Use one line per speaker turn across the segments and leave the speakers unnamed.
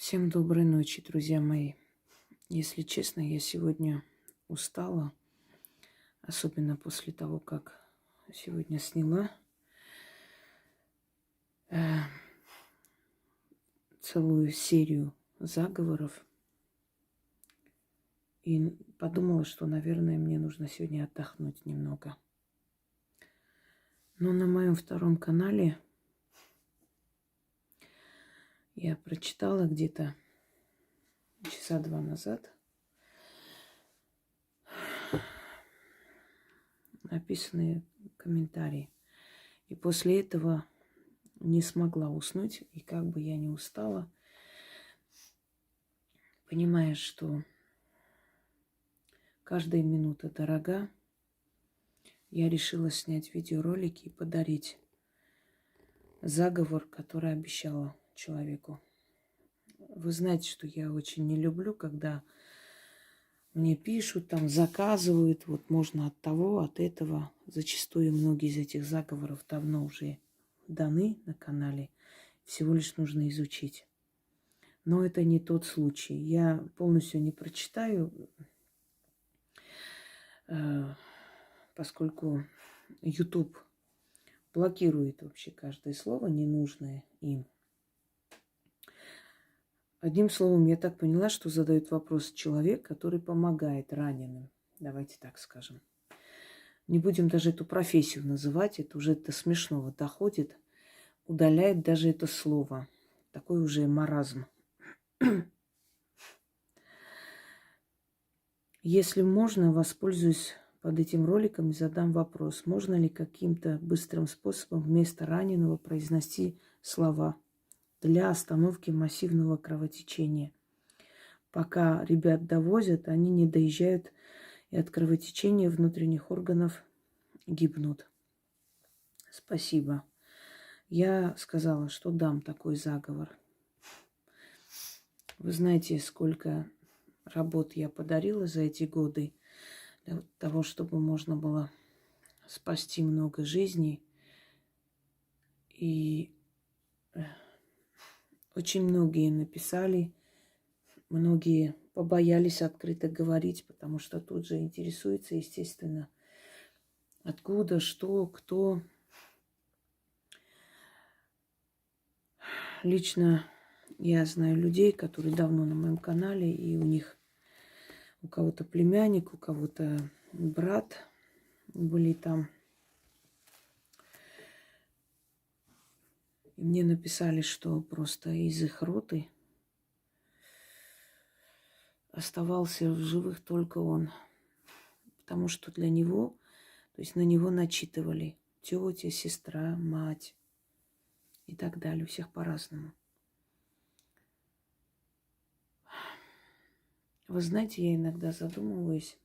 Всем доброй ночи, друзья мои. Если честно, я сегодня устала, особенно после того, как сегодня сняла э, целую серию заговоров и подумала, что, наверное, мне нужно сегодня отдохнуть немного. Но на моем втором канале я прочитала где-то часа два назад написанные комментарии. И после этого не смогла уснуть, и как бы я не устала, понимая, что каждая минута дорога, я решила снять видеоролики и подарить заговор, который обещала человеку. Вы знаете, что я очень не люблю, когда мне пишут, там заказывают, вот можно от того, от этого. Зачастую многие из этих заговоров давно уже даны на канале, всего лишь нужно изучить. Но это не тот случай. Я полностью не прочитаю, поскольку YouTube блокирует вообще каждое слово ненужное им. Одним словом, я так поняла, что задает вопрос человек, который помогает раненым. Давайте так скажем. Не будем даже эту профессию называть, это уже до смешного доходит. Удаляет даже это слово. Такой уже маразм. Если можно, воспользуюсь под этим роликом и задам вопрос. Можно ли каким-то быстрым способом вместо раненого произнести слова для остановки массивного кровотечения? Пока ребят довозят, они не доезжают, и от кровотечения внутренних органов гибнут. Спасибо. Я сказала, что дам такой заговор. Вы знаете, сколько работ я подарила за эти годы для того, чтобы можно было спасти много жизней. И очень многие написали, многие побоялись открыто говорить, потому что тут же интересуется, естественно, откуда, что, кто. Лично я знаю людей, которые давно на моем канале, и у кого-то племянник, у кого-то брат были там. И мне написали, что просто из их роты оставался в живых только он. Потому что для него, то есть на него начитывали тетя, сестра, мать и так далее. У всех по-разному. Вы знаете, я иногда задумываюсь,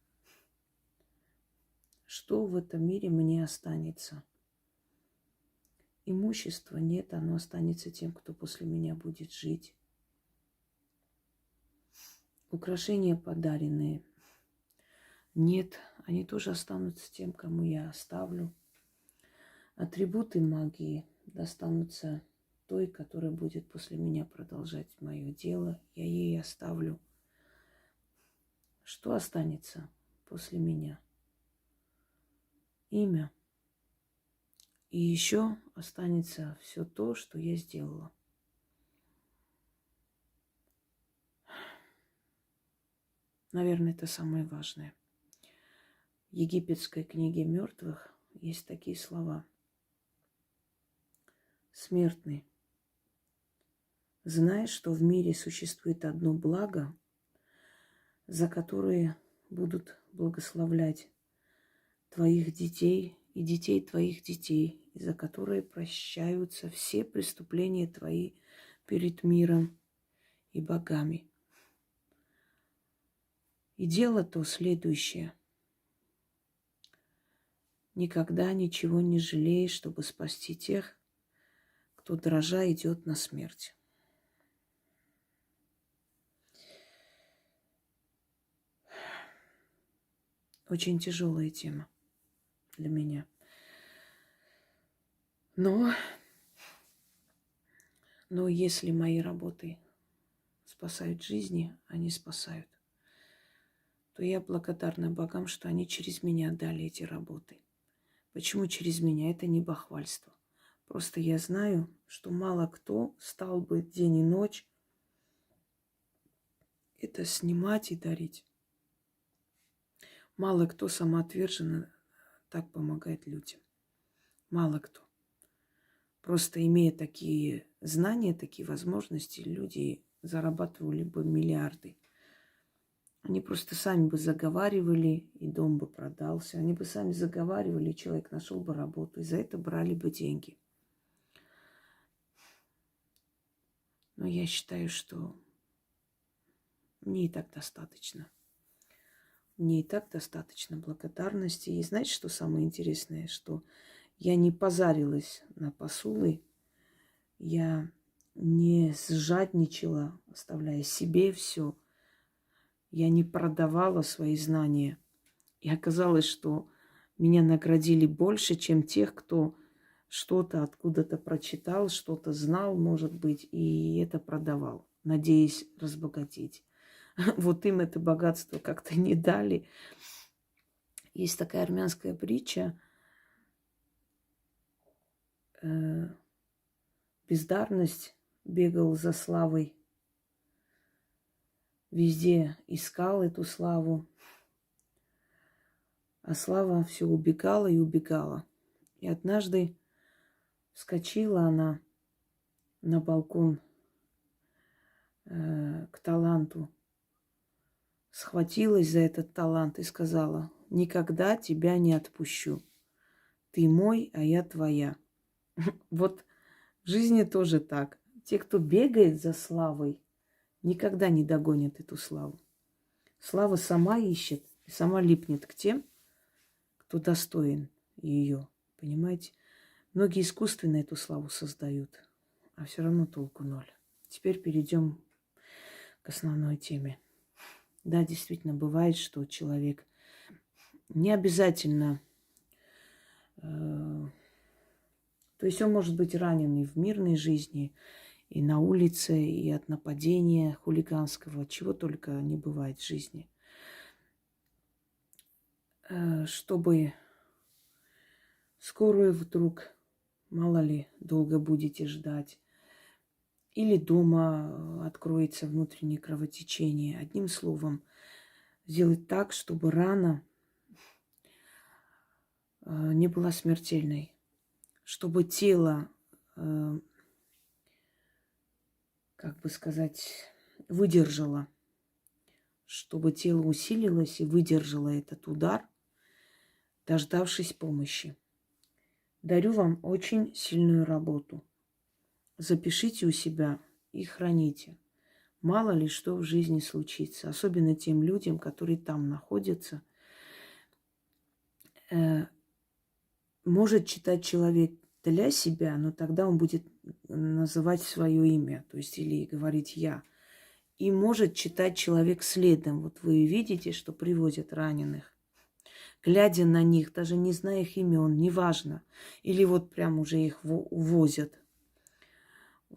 что в этом мире мне останется. Имущества нет, оно останется тем, кто после меня будет жить. Украшения подаренные нет, они тоже останутся тем, кому я оставлю. Атрибуты магии достанутся той, которая будет после меня продолжать мое дело. Я ей оставлю. Что останется после меня? Имя. И еще останется все то, что я сделала. Наверное, это самое важное. В египетской книге мертвых есть такие слова. Смертный, знай, что в мире существует одно благо, за которое будут благословлять твоих детей и детей твоих детей, и за которые прощаются все преступления твои перед миром и богами. И дело то следующее. Никогда ничего не жалей, чтобы спасти тех, кто дрожа идет на смерть. Очень тяжелая тема для меня. Но если моей работой спасают жизни, они спасают, то я благодарна богам, что они через меня дали эти работы. Почему через меня? Это не бахвальство. Просто я знаю, что мало кто стал бы день и ночь это снимать и дарить. Мало кто самоотверженно так помогает людям. Мало кто. Просто имея такие знания, такие возможности, люди зарабатывали бы миллиарды. Они просто сами бы заговаривали, и дом бы продался. Они бы сами заговаривали, и человек нашел бы работу, и за это брали бы деньги. Но я считаю, что мне и так достаточно. Мне и так достаточно благодарности. И знаете, что самое интересное? Что я не позарилась на посулы, я не сжадничала, оставляя себе все. Я не продавала свои знания. И оказалось, что меня наградили больше, чем тех, кто что-то откуда-то прочитал, что-то знал, может быть, и это продавал, надеясь разбогатеть. Вот им это богатство как-то не дали. Есть такая армянская притча. Бездарность бегал за славой, везде искал эту славу, а слава все убегала и убегала. И однажды вскочила она на балкон к таланту, схватилась за этот талант и сказала: «Никогда тебя не отпущу. Ты мой, а я твоя». Вот в жизни тоже так. Те, кто бегает за славой, никогда не догонят эту славу. Слава сама ищет и сама липнет к тем, кто достоин ее. Понимаете? Многие искусственно эту славу создают, а все равно толку ноль. Теперь перейдем к основной теме. Да, действительно, бывает, что человек не обязательно... то есть он может быть ранен и в мирной жизни, и на улице, и от нападения хулиганского, чего только не бывает в жизни. Чтобы скорую вдруг, мало ли, долго будете ждать, или дома откроется внутреннее кровотечение. Одним словом, сделать так, чтобы рана не была смертельной, чтобы тело, как бы сказать, выдержало, чтобы тело усилилось и выдержало этот удар, дождавшись помощи. Дарю вам очень сильную работу. Запишите у себя и храните. Мало ли что в жизни случится, особенно тем людям, которые там находятся. Может читать человек для себя, но тогда он будет называть свое имя, то есть или говорить «я». И может читать человек следом. Вот вы видите, что привозят раненых. Глядя на них, даже не зная их имен, неважно. Или вот прям уже их увозят,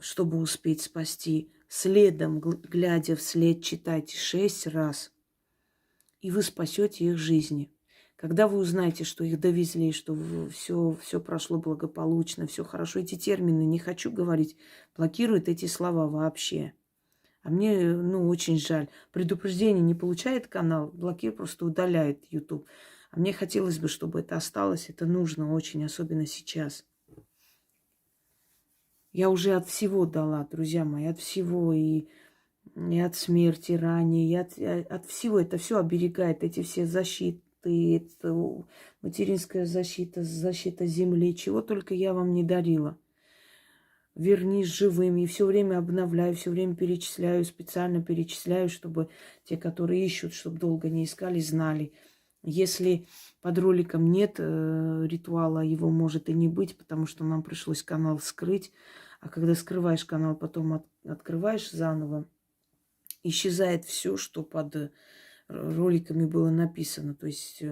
чтобы успеть спасти. Следом, глядя вслед, читайте 6 раз. И вы спасете их жизни. Когда вы узнаете, что их довезли, что все прошло благополучно, все хорошо, эти термины, не хочу говорить, блокируют эти слова вообще. А мне, очень жаль. Предупреждение не получает канал, блокирует, просто удаляет YouTube. А мне хотелось бы, чтобы это осталось. Это нужно очень, особенно сейчас. Я уже от всего дала, друзья мои, от всего. И от смерти ранее, и от всего. Это все оберегает, эти все защиты, это материнская защита, защита земли. Чего только я вам не дарила. Вернись живым. И все время обновляю, все время перечисляю, специально перечисляю, чтобы те, которые ищут, чтобы долго не искали, знали. Если под роликом нет ритуала, его может и не быть, потому что нам пришлось канал скрыть. А когда скрываешь канал, потом открываешь заново, исчезает все, что под роликами было написано. То есть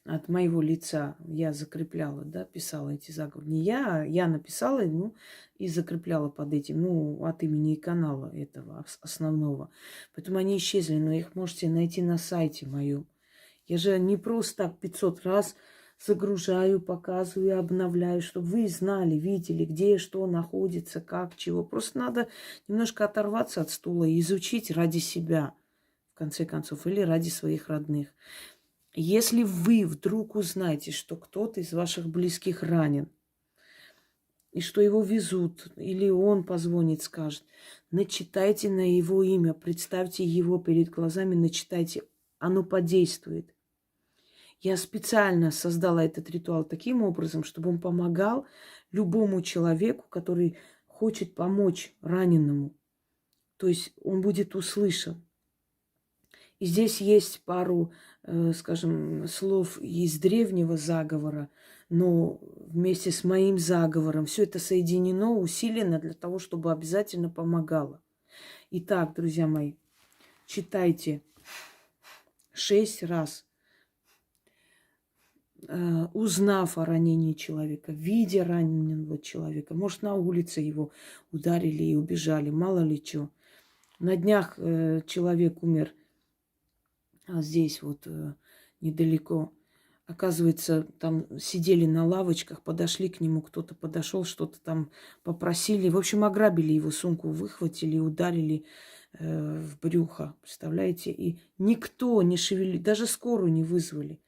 от моего лица я закрепляла, да, писала эти заговоры. Не я, я написала, ну, и закрепляла под этим, ну, от имени канала этого основного. Поэтому они исчезли, но их можете найти на сайте моем. Я же не просто так 500 раз загружаю, показываю, обновляю, чтобы вы знали, видели, где что находится, как, чего. Просто надо немножко оторваться от стула и изучить ради себя, в конце концов, или ради своих родных. Если вы вдруг узнаете, что кто-то из ваших близких ранен, и что его везут, или он позвонит, скажет, начитайте на его имя, представьте его перед глазами, начитайте, оно подействует. Я специально создала этот ритуал таким образом, чтобы он помогал любому человеку, который хочет помочь раненому. То есть он будет услышан. И здесь есть пару, скажем, слов из древнего заговора, но вместе с моим заговором все это соединено, усилено для того, чтобы обязательно помогало. Итак, друзья мои, читайте 6 раз, узнав о ранении человека, видя раненого человека. Может, на улице его ударили и убежали, мало ли что. На днях человек умер здесь вот недалеко. Оказывается, там сидели на лавочках, подошли к нему, кто-то подошел, что-то там попросили. В общем, ограбили его сумку, выхватили, ударили в брюхо. Представляете? И никто не шевелил, даже скорую не вызвали.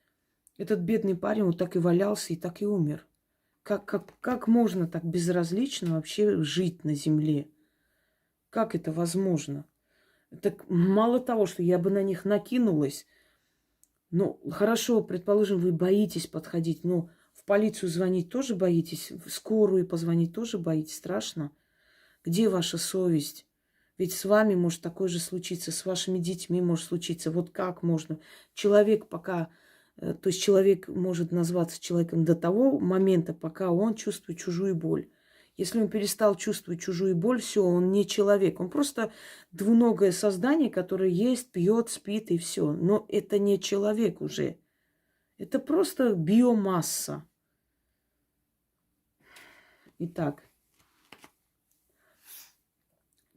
Этот бедный парень вот так и валялся, и так и умер. Как можно так безразлично вообще жить на земле? Как это возможно? Так мало того, что я бы на них накинулась, ну, хорошо, предположим, вы боитесь подходить, но в полицию звонить тоже боитесь, в скорую позвонить тоже боитесь, страшно. Где ваша совесть? Ведь с вами может такое же случиться, с вашими детьми может случиться. Вот как можно? Человек пока, то есть человек может назваться человеком до того момента, пока он чувствует чужую боль. Если он перестал чувствовать чужую боль, все, он не человек. Он просто двуногое создание, которое ест, пьет, спит и все. Но это не человек уже. Это просто биомасса. Итак,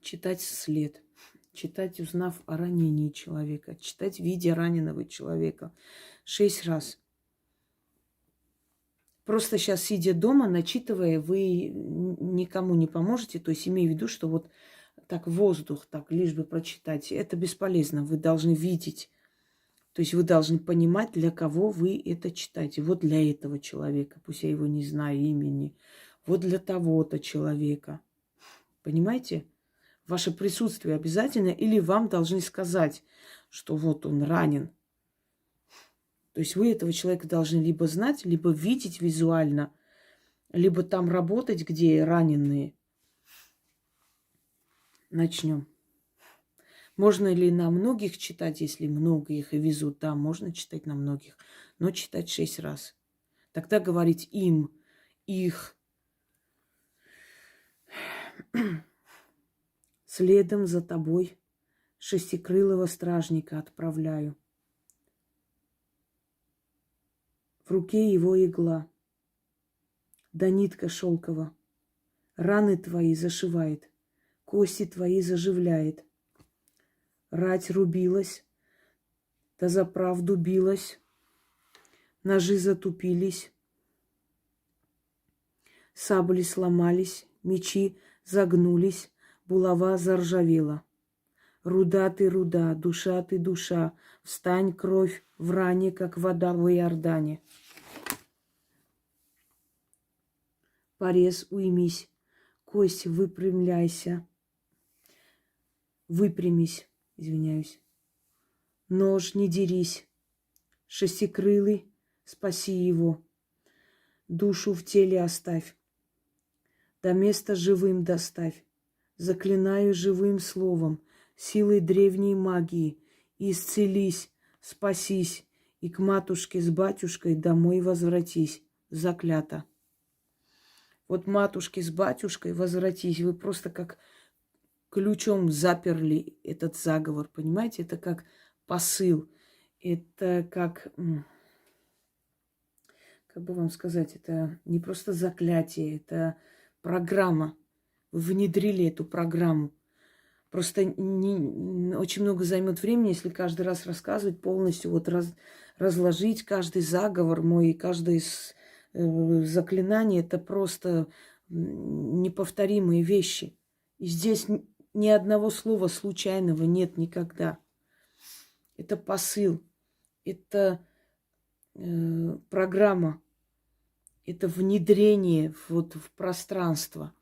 читать след. Читать, узнав о ранении человека. Читать, видя раненого человека. 6 раз. Просто сейчас, сидя дома, начитывая, вы никому не поможете. То есть имею в виду, что вот так воздух, так лишь бы прочитать. Это бесполезно. Вы должны видеть. То есть вы должны понимать, для кого вы это читаете. Вот для этого человека. Пусть я его не знаю имени. Вот для того-то человека. Понимаете? Ваше присутствие обязательно. Или вам должны сказать, что вот он ранен. То есть вы этого человека должны либо знать, либо видеть визуально, либо там работать, где раненые. Начнем. Можно ли на многих читать, если много их и везут? Да, можно читать на многих, но читать 6 раз. Тогда говорить им, их. Следом за тобой шестикрылого стражника отправляю. В руке его игла, да нитка шелкова. Раны твои зашивает, кости твои заживляет. Рать рубилась, да за правду билась, ножи затупились, сабли сломались, мечи загнулись, булава заржавела. Руда ты, руда, душа ты, душа, встань, кровь в ране, как вода в Иордане. Порез уймись, кость выпрямляйся, выпрямись, извиняюсь. Нож не дерись, шестикрылый, спаси его, душу в теле оставь, до места живым доставь. Заклинаю живым словом, силой древней магии, исцелись, спасись, и к матушке с батюшкой домой возвратись. Заклято. Вот матушке с батюшкой возвратись. Вы просто как ключом заперли этот заговор, понимаете? Это как посыл, это как как бы вам сказать, это не просто заклятие, это программа. Вы внедрили эту программу. Просто очень много займет времени, если каждый раз рассказывать полностью, вот разложить каждый заговор мой и каждое заклинание. Это просто неповторимые вещи. И здесь ни одного слова случайного нет никогда. Это посыл, это программа, это внедрение вот в пространство,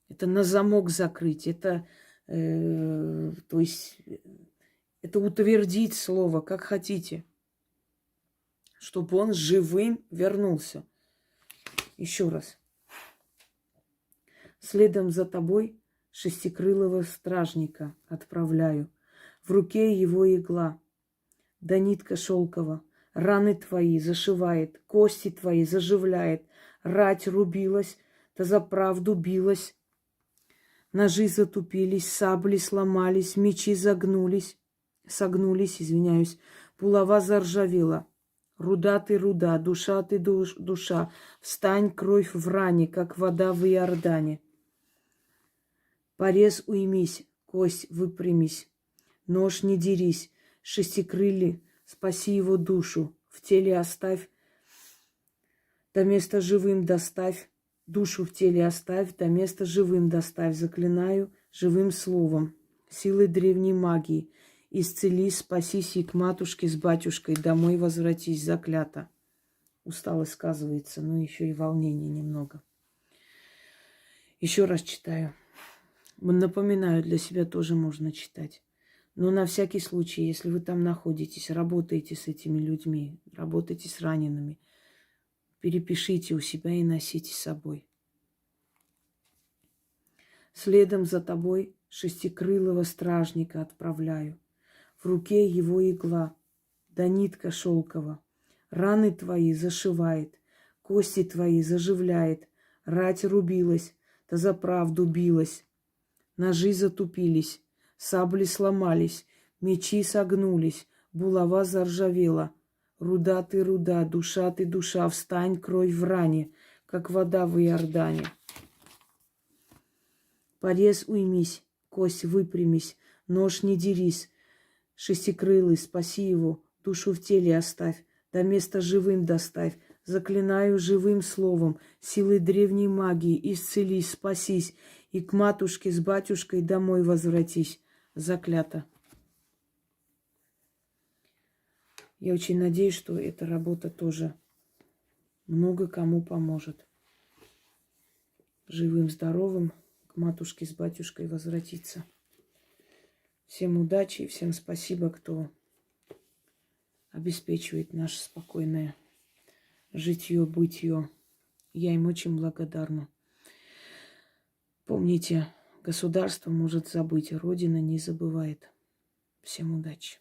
это на замок закрыть, это, то есть, это утвердить слово, как хотите, чтобы он живым вернулся. Еще раз. Следом за тобой шестикрылого стражника отправляю. В руке его игла, да нитка шелкова. Раны твои зашивает, кости твои заживляет. Рать рубилась, да за правду билась. Ножи затупились, сабли сломались, мечи согнулись, булава заржавела. Руда ты руда, душа ты душа. Встань, кровь в ране, как вода в Иордане. Порез уймись, кость выпрямись, нож не дерись, шестикрыльный, спаси его душу, в теле оставь, до места живым доставь, душу в теле оставь, до места живым доставь, заклинаю живым словом, силой древней магии, исцелись, спасись и к матушке с батюшкой домой возвратись, заклято. Усталость сказывается, но еще и волнение немного. Еще раз читаю. Напоминаю, для себя тоже можно читать. Но на всякий случай, если вы там находитесь, работаете с этими людьми, работаете с ранеными, перепишите у себя и носите с собой. Следом за тобой шестикрылого стражника отправляю. В руке его игла, да нитка шелкова. Раны твои зашивает, кости твои заживляет. Рать рубилась, да за правду билась. Ножи затупились, сабли сломались, мечи согнулись, булава заржавела. Руда ты руда, душа ты душа, встань, кровь в ране, как вода в Иордане. Порез уймись, кость выпрямись, нож не дерись, шестикрылый, спаси его, душу в теле оставь, до места живым доставь. Заклинаю живым словом, силой древней магии, исцелись, спасись, и к матушке с батюшкой домой возвратись. Заклято. Я очень надеюсь, что эта работа тоже много кому поможет. Живым, здоровым к матушке с батюшкой возвратиться. Всем удачи и всем спасибо, кто обеспечивает наше спокойное житье, бытие. Я им очень благодарна. Помните, государство может забыть, Родина не забывает. Всем удачи.